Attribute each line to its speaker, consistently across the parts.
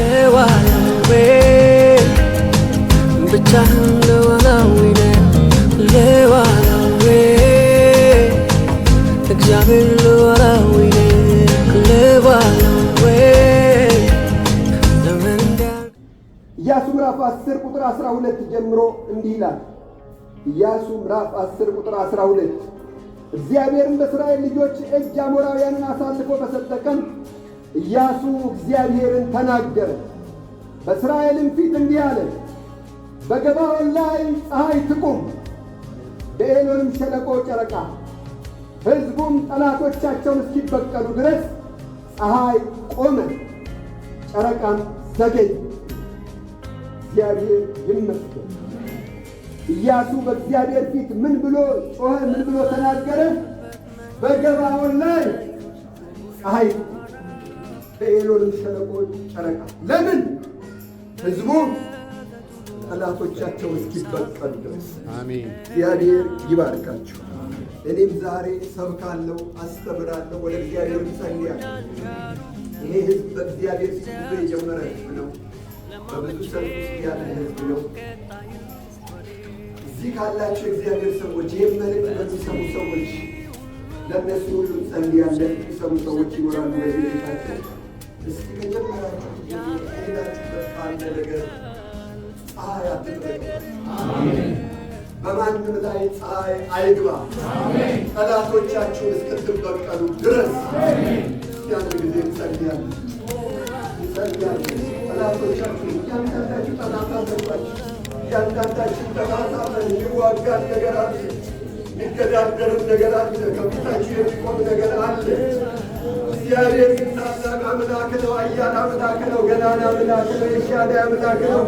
Speaker 1: ለዋላዌ ብቻህን ለዋላዊነ ለዋላዌ እግዚአብሔር ለዋላዊነ ለዋላዌ
Speaker 2: ኢያሱ ምዕራፍ 10 ቁጥር 12 ጀምሮ እንዲህ ይላል። ኢያሱ ምዕራፍ 10 ቁጥር 12 እግዚአብሔርን በእስራኤል ልጆች እጅ አሞራውያንን አሳልፎ በሰጠ ቀን ኢያሱ እግዚአብሔርን ተናገረ። በእስራኤልም ፊት እንዲህ አለ፣ በገባዖን ላይ ፀሐይ ትቁም፣ በኤሎንም ሸለቆ ጨረቃ። ሕዝቡም ጠላቶቻቸውን እስኪበቀሉ ድረስ ፀሐይ ቆመ፣ ጨረቃም ዘገየ። እግዚአብሔር ይመስገን። ኢያሱ በእግዚአብሔር ፊት ምን ብሎ ጮኸ? ምን ብሎ ተናገረ? በገባዖን ላይ ፀሐይ፣ በኤሎንም ሸለቆ ጨረቃ። ለምን? ሕዝቡ ጠላቶቻቸውን እስኪበቀሉ ድረስ። አሜን። እግዚአብሔር ይባርካችሁ። እኔም ዛሬ ሰብካለሁ፣ አስተምራለሁ፣ ወደ እግዚአብሔር እጸልያለሁ። ይሄ ሕዝብ በእግዚአብሔር ፊት ጉዞ የጀመረ ሕዝብ ነው። በብዙ ሰልፍ ውስጥ ያለ ሕዝብ ነው። እዚህ ካላችሁ እግዚአብሔር ሰዎች፣ ይህም መልእክት በሚሰሙ ሰዎች ለእነሱ ሁሉ ጸልያለን። የሚሰሙ ሰዎች ይኖራሉ በዚህ ቤታቸው። እስኪ ከጀመራችሁ ሄዳችሁበት ካለ ነገር ፀሐይ አትጥለቁ። በማንም ላይ ፀሐይ አይግባ፣ ጠላቶቻችሁን እስክትበቀሉ ድረስ። አንድ ጊዜ እንጸልያለን። ጠላቶቻችሁን እያንዳንዳችሁ ጠላት አለባችሁ። እያንዳንዳችን ጠላት አለ። የሚዋጋን ነገር አለ። የሚገዳደርም ነገር አለ። ከፊታችሁ የሚቆም ነገር አለ። እግዚአብሔር ግን ታላቅ አምላክ ነው። ኃያል አምላክ ነው። ገናና አምላክ ነው። የሻለ አምላክ ነው።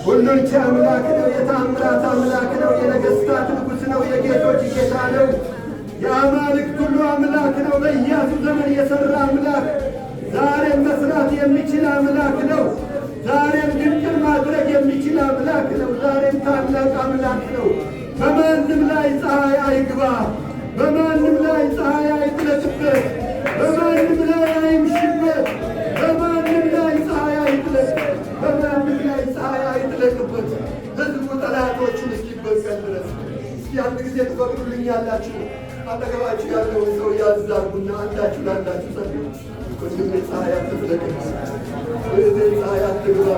Speaker 2: ሁሉን ቻይ አምላክ ነው። የተአምራት አምላክ ነው። የነገሥታት ንጉሥ ነው። የጌቶች ጌታ ነው። የአማልክት ሁሉ አምላክ ነው። በኢያሱ ዘመን የሠራ አምላክ ዛሬም መስራት የሚችል አምላክ ነው። ዛሬም ድንቅን ማድረግ የሚችል አምላክ ነው። ዛሬም ታላቅ አምላክ ነው። በማንም ላይ ፀሐይ አይግባ። በማንም ላይ ፀሐይ አይጥለቅበት። በማንም ላይ አይምሽበት። በማንም ላይ ፀሐይ አይጥለቅ። በማንም ላይ ፀሐይ አይጥለቅበት። ሕዝቡ ጠላቶቹን እስኪበቀል ድረስ። እስኪ አንድ ጊዜ ትፈቅዱልኛላችሁ? አጠገባችሁ ያለውን ሰው ያዛጉና አንዳችሁ ለአንዳችሁ ጸልዩ። ወንድሜ ፀሐይ አትጥለቅበት። እህቴ ፀሐይ አትግባ።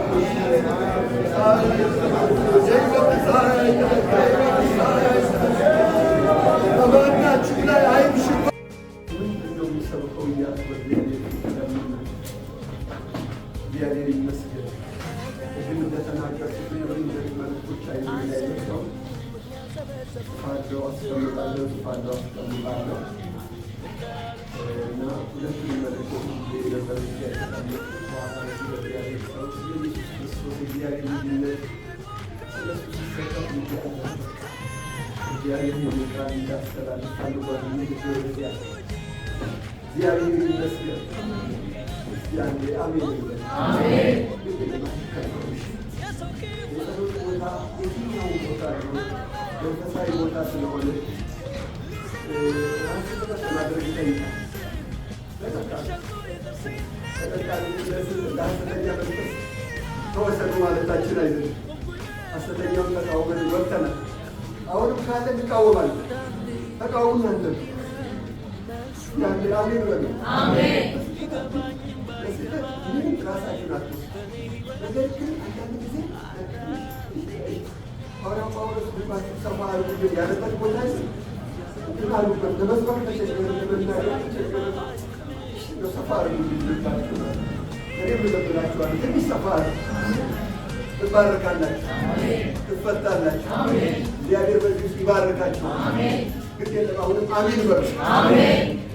Speaker 2: በማናችሁ ላይ አይምሽበት። ምንድነው የሚሰብከው? እግዚአብሔር ይመስገን። ግን እንደተናገርኩት መልእክቶች አይመለከተው ፋለው አስቀምጣለሁ እና ሁለቱን መልእክቶች የነበር እግዚአብሔር ልጅነት ስለሱ ሲሰጠት እግዚአብሔር የሚቃል እንዳስተላልፍ ፈልጓል። እግዚአብሔር ይመስገን። ያንዴ አሜን ይበል። አሜን። የጸሎት ቦታ የትኛው ቦታ ነው? መንፈሳዊ ቦታ ስለሆነ አንስበት ማድረግ ይጠይቃል። ለሐሰተኛ መንፈስ ተወሰኑ ማለታችን አይደለም። ሐሰተኛውን ተቃውመን ወጥተናል። አሁንም ካለ እንቃወማለን። ተቃውሙ እናንተ ያንዴ አሜን በሉ። አሜን። ምንም ራሳችሁን አትስ ነገር ግን አንዳንድ ጊዜ ሐዋርያው ጳውሎስ ልባችሁ ሰፋ አድርጉ ያለበት ቦታ ግን አሉበት ለመስበክ ተቸገረ፣ ለመናገር ተቸገረ። ሰፋ አድርጉ ልባችሁ። እኔም እለምናችኋለሁ ትንሽ ሰፋ አድርጉ። ትባረካላችሁ፣ ትፈታላችሁ። እግዚአብሔር በዚህ ውስጥ ይባርካችሁ። ግን የለም አሁንም አሜን በሉ።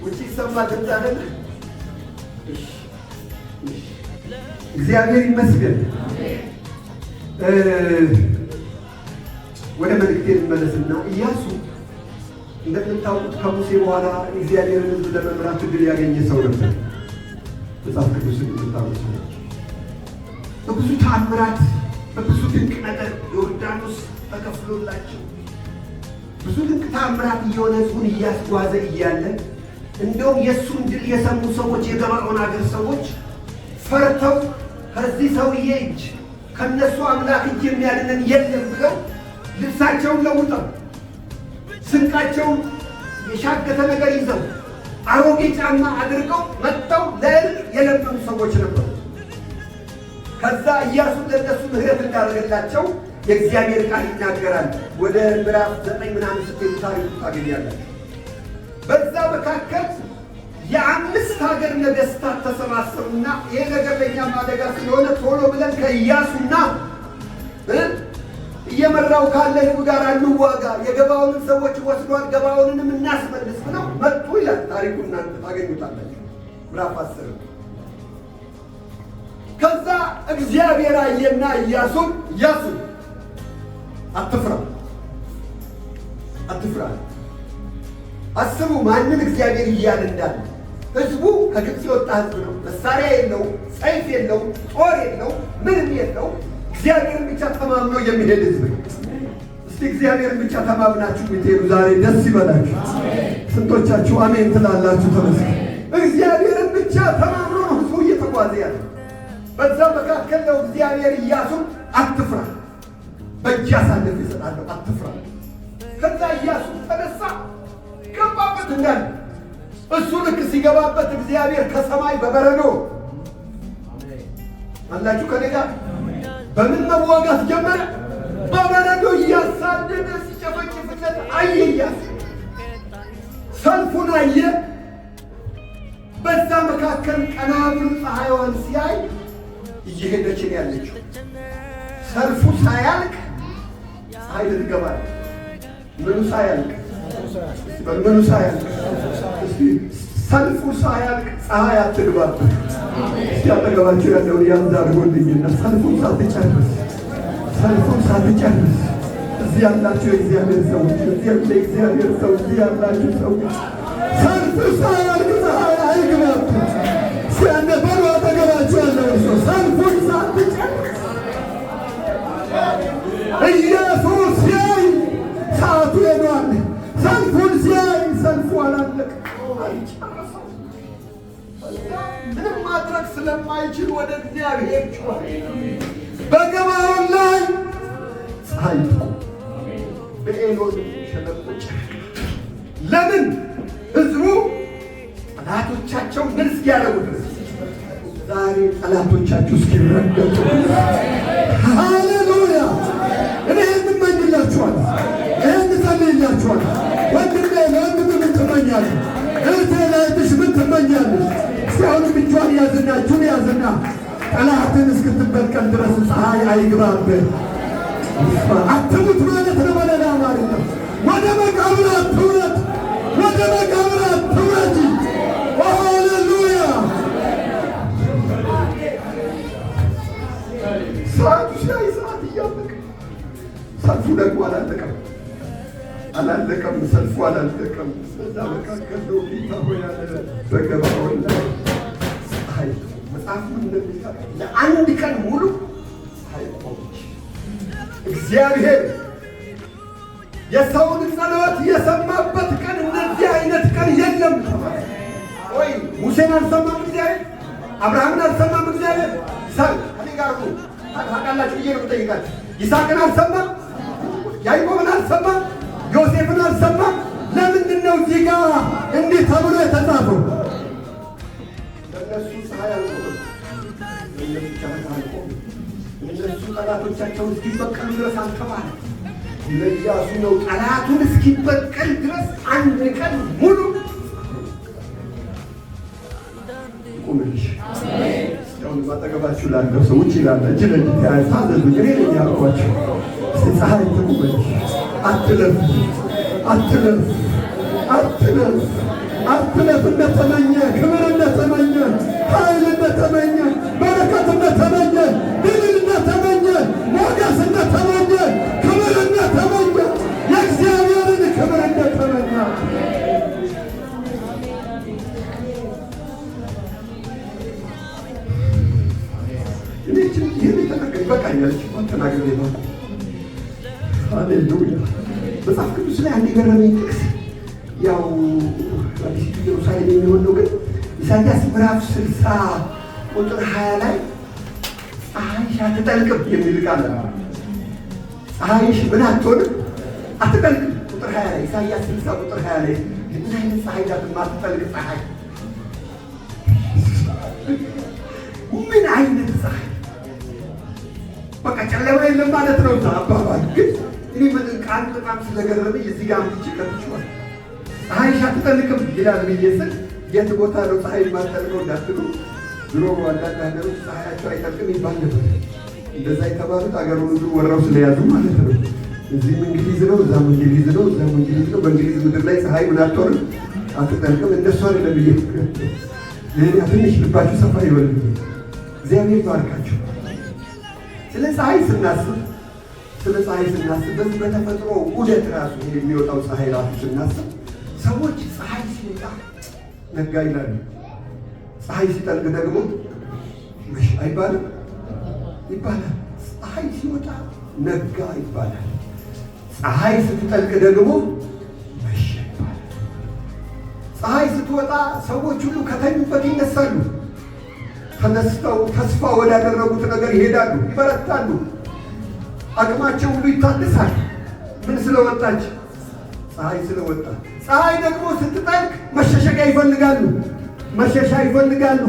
Speaker 2: ውጭ ይሰማ ድምፅ አይደለ? እግዚአብሔር ይመስገን። ወደ መልእክቴ ልመለስና ኢያሱ እንደምታውቁት ከሙሴ በኋላ እግዚአብሔርን ሕዝብ ለመምራት ዕድል ያገኘ ሰው ነበር። መጽሐፍ ቅዱስን የምታውቁ ሰዎች በብዙ ተአምራት በብዙ ድንቅ ነገር ዮርዳኖስ ተከፍሎላቸው ብዙ ድንቅ ተአምራት እየሆነ ሕዝቡን እያስጓዘ እያለ እንደውም የእሱን ድል የሰሙ ሰዎች የገባዖን አገር ሰዎች ፈርተው ከዛ ከዚህ ሰውዬ እጅ ከነሱ አምላክ እጅ የሚያድነን የለም ብለው ልብሳቸውን ለውጠው ስንቃቸውን የሻገተ ነገር ይዘው አሮጌ ጫማ አድርገው መጥተው ለእርቅ የለመኑ ሰዎች ነበሩ። ከዛ ኢያሱ ለእነሱ ምሕረት እንዳደረገላቸው የእግዚአብሔር ቃል ይናገራል። ወደ ምዕራፍ 9 ምናምን ስትሄዱ ታሪኩ ታገኛላችሁ። በዛ መካከል የ5 ሀገር ነገሥታት ተሰባሰቡና ይሄ ነገር ለእኛም አደጋ ስለሆነ ቶሎ ብለን ከኢያሱና እየመራው ካለ ሕዝብ ጋር እንዋጋ፣ የገባዖንን ሰዎች ወስዷል፣ ገባዖንንም እናስመልስ ብለው መጡ ይላል ታሪኩ። እናንተ ታገኙታላችሁ ምዕራፍ 10። ከዛ እግዚአብሔር አየና ኢያሱን አትፍራ አስቡ ማንን እግዚአብሔር እያለ እንዳለ። ሕዝቡ ከግብፅ የወጣ ሕዝብ ነው። መሳሪያ የለው፣ ሰይፍ የለው፣ ጦር የለው፣ ምንም የለው። እግዚአብሔርን ብቻ ተማምኖ የሚሄድ ሕዝብ ነው። እስቲ እግዚአብሔርን ብቻ ተማምናችሁ ብትሄዱ ዛሬ ደስ ይበላችሁ። ስንቶቻችሁ አሜን ትላላችሁ? ተመስገን። እግዚአብሔርን ብቻ ተማምኖ ነው ሕዝቡ እየተጓዘ ያለ። በዛ መካከል ነው እግዚአብሔር ኢያሱን አትፍራ፣ በእጅ አሳልፌ እሰጥሃለሁ፣ አትፍራ። ከዛ ኢያሱ ተነሳ፣ ገባበት እንዳለ። እሱ ልክ ሲገባበት እግዚአብሔር ከሰማይ በበረዶ አላችሁ ከኔ ጋር በምን መዋጋት ጀመረ? በበረዶ እያሳደደ ሲጨፈጭፍለት አየ። ኢያሱ ሰልፉን አየ። በዛ መካከል ቀና ብሎ ፀሐይዋን ሲያይ እየሄደች ነው ያለችው። ሰልፉ ሳያልቅ ፀሐይ ልትገባል። ምኑ ሳያልቅ? ሰልፉ ሳያልቅ ፀሐይ አትግባበት። እስቲ አጠገባቸው ያለውን ያዝ አድርጎልኝና ሰልፉን ሳትጨርስ እዚህ ያላችሁ የእግዚአብሔር ሰዎች፣ የእግዚአብሔር ሰው እዚህ ያላችሁ ሰዎች ሰልፉ ሳያልቅ ፀሐይ አይግባበት። ሲያነበሩ አጠገባቸው ያለውን ሰው ሰልፉን ሳትጨርስ ኢየሱስ ሲያይ ሰዓቱ ሄዷል። ሰልፉን ሲያይ ሰልፉ አላለቀ፣ አይጨረሰው። ምንም ማድረግ ስለማይችል ወደ እግዚአብሔር ጮኸ። በገባዖን ላይ ፀሐይ ትቁም፣ በኤሎን ሸለቆ ለምን? ሕዝቡ ጠላቶቻቸው ምን እስኪያደርጉ ድረስ። ዛሬ ጠላቶቻችሁ እስኪረገጡ። ሃሌሉያ! እኔ እንመኝላችኋል፣ ይህን ጸልይላችኋል። ወንድሜ ለወንድም ምን ትመኛለህ? እህቴ ለእህትሽ ምን ትመኛለሽ? እስቲ አሁንም እጇን ያዝና እጁን ያዝና ጠላትን እስክትበቀል ድረስ ፀሐይ አይግባብህ። አትሙት ማለት ነው። በሌላ አማርኛ ወደ መቃብር አትውረድ፣ ወደ መቃብር አትውረድ። ሃሌሉያ! ሰዓቱ ሲያይ ሰዓት እያለቀ፣ ሰልፉ ደግሞ አላለቀም። ሰልፉ አላለቀም። በዛ መካከል ነው ጌታ ሆይ ያለ በገባዖን ላይ ፀሐይ መጽሐፍ እንደሚታወቅ ለአንድ ቀን ሙሉ ፀሐይ ቆመች። እግዚአብሔር የሰውን ጸሎት የሰማበት ቀን እንደዚህ አይነት ቀን የለም። ወይ ሙሴን አልሰማም እግዚአብሔር? አብርሃምን አልሰማም እግዚአብሔር? ይስሐቅ ከኔ ጋር ነው ታውቃላችሁ ብዬ ነው የምጠይቃችሁ። ይስሐቅን አልሰማም? ያዕቆብን አልሰማም? ዮሴፍን አልሰማም? ለምንድን ነው እዚህ ጋር እንዲህ ተብሎ የተጻፈው? ለእነሱ ፀሐይ አልቆመም፣ ለእነሱ ጨረቃ አልቆመም። እነሱ ጠላቶቻቸውን እስኪበቀሉ ድረስ አልተባለ። ለኢያሱ ነው ጠላቱን እስኪበቀል ድረስ አንድ ቀን ሙሉ ቁምልሽ። እስካሁን ማጠገባችሁ ላለው ሰው ውጭ ላለ እጅ ለእጅ ታዘዙ። እኔ ነኝ ያልኳቸው። እስቲ ፀሐይ ትቁምልሽ። አትለፍ። እንደተመኘ ክብር እንደተመኘ ኃይል እንደተመኘ በረከት እንደተመኘ ድል እንደተመኘ ሞገስ እንደተመኘ ክብር እንደተመኘ የእግዚአብሔርን ክብር እንደተመኘ ይበቃኛል። ተናግሬ ነው። ሃሌሉያ። መጽሐፍ ቅዱስ ላይ አንድ የገረመኝ ጥቅስ ያው አዲስ ኢየሩሳሌም የሚሆን ነው፣ ግን ኢሳይያስ ምዕራፍ 60 ቁጥር 20 ላይ አትጠልቅም የሚል ቃል ፀሐይሽ ምን አትሆንም አትጠልቅም። ቁጥር 20 ላይ ኢሳይያስ 60 ቁጥር 20 ላይ ምን አይነት ፀሐይ ናት የማትጠልቅ ፀሐይ? ምን አይነት ፀሐይ? በቃ ጨለማ የለም ማለት ነው አባባል። ግን እኔ ምን ቃል በጣም ስለገረመኝ እዚህ ጋር አምጥቼ ቀጥቼዋለሁ። ፀሐይሽ አትጠልቅም ይላል ብዬ ስል የት ቦታ ነው ፀሐይ የማትጠልቀው እንዳትሉ፣ ድሮ አንዳንድ ሀገሮች ፀሐያቸው አይጠልቅም ይባል ነበር። እንደዛ የተባሉት አገሩን ሁሉ ወረው ስለያዙ ማለት ነው። እዚህም እንግሊዝ ነው፣ እዛም እንግሊዝ ነው፣ እዛም እንግሊዝ ነው። በእንግሊዝ ምድር ላይ ፀሐይ ምን አትሆንም አትጠልቅም። እንደሱ አይደለም ብዬ ትንሽ ልባችሁ ሰፋ ይበል። እግዚአብሔር ይባርካችሁ። ስለ ፀሐይ ስናስብ በዚህ በተፈጥሮ ዑደት ራሱ የሚወጣው ፀሐይ ራሱ ስናስብ ሰዎች ፀሐይ ሲወጣ ነጋ ይላሉ። ፀሐይ ሲጠልቅ ደግሞ መሽ አይባልም ይባላል። ፀሐይ ሲወጣ ነጋ ይባላል። ፀሐይ ስትጠልቅ ደግሞ መሸ ይባላል። ፀሐይ ስትወጣ ሰዎች ሁሉ ከተኙበት ይነሳሉ። ተነስተው ተስፋ ወዳደረጉት ነገር ይሄዳሉ፣ ይበረታሉ። አቅማቸው ሁሉ ይታደሳል። ምን ስለወጣች? ፀሐይ ስለወጣ። ፀሐይ ደግሞ ስትጠልቅ መሸሸጊያ ይፈልጋሉ፣ መሸሻ ይፈልጋሉ።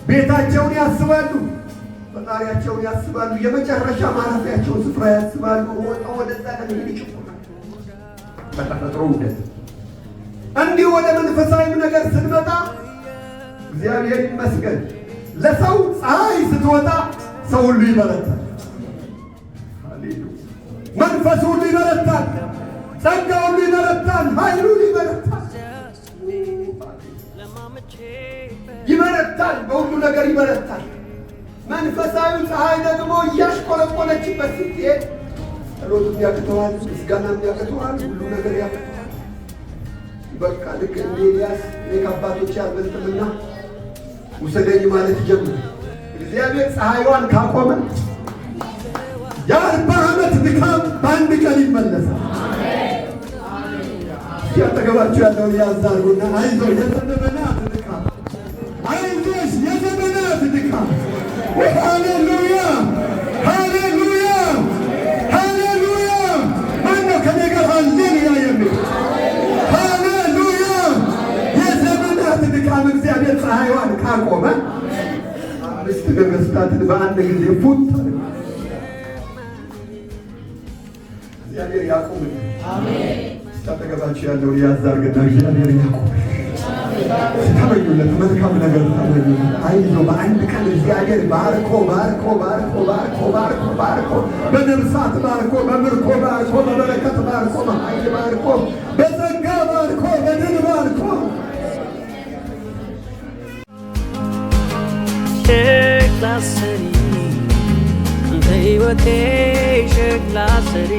Speaker 2: ቤታቸውን ያስባሉ፣ ፈጣሪያቸውን ያስባሉ፣ የመጨረሻ ማረፊያቸውን ስፍራ ያስባሉ። ወጣው ወደዛ ለመሄድ ይችላል። በተፈጥሮ ውደት እንዲህ ወደ መንፈሳዊም ነገር ስንመጣ እግዚአብሔር ይመስገን ለሰው ፀሐይ ስትወጣ ሰው ሁሉ ይበረታል። መንፈስ ሁሉ ይበረታል፣ ጸጋ ሁሉ ይበረታል፣ ኃይሉ ይበረታል፣ ይበረታል፣ በሁሉ ነገር ይበረታል። መንፈሳዊ ፀሐይ ደግሞ እያሽቆለቆለችበት ስትሄድ ጸሎቱም ያቅተዋል፣ ምስጋናም ያቅተዋል፣ ሁሉ ነገር ያቅተዋል። በቃ ልክ እንደ ኤልያስ እኔ ከአባቶቼ አልበልጥምና ውሰደኝ ማለት ጀምር። እግዚአብሔር ፀሐይዋን ካቆመ የ40 ዓመት ድካም በአንድ ቀን ይመለሳል። ያጠገባችሁ ያለውን ያዛርጉና አይዞህ የዘመናት ድካም፣ አይዞሽ የዘመናት ድካም። ሃሌሉያ ሃሌሉያ ሃሌሉያ። ማነው ከኔ ጋር ሃሌሉያ የሚል? ሃሌሉያ። የዘመናት ድካም እግዚአብሔር ፀሐይዋን ካቆመ 5 ነገሥታትን በአንድ ጊዜ ፉት እግዚአብሔር ያቆም። አሜን። ተጠገባችሁ ያለው ያዛርግና እግዚአብሔር ያቆም። ተመኙለት፣ መልካም ነገር ተመኙለት። አይዞህ በአንድ ቀን እግዚአብሔር ባርኮ ባርኮ ባርኮ ባርኮ ባርኮ ባርኮ በነፍሳት ባርኮ በምርኮ ባርኮ በበረከት ባርኮ በኃይል ባርኮ በጸጋ ባርኮ በድል ባርኮ
Speaker 1: ሸክላ ሰሪ በሕይወቴ ሸክላ ሰሪ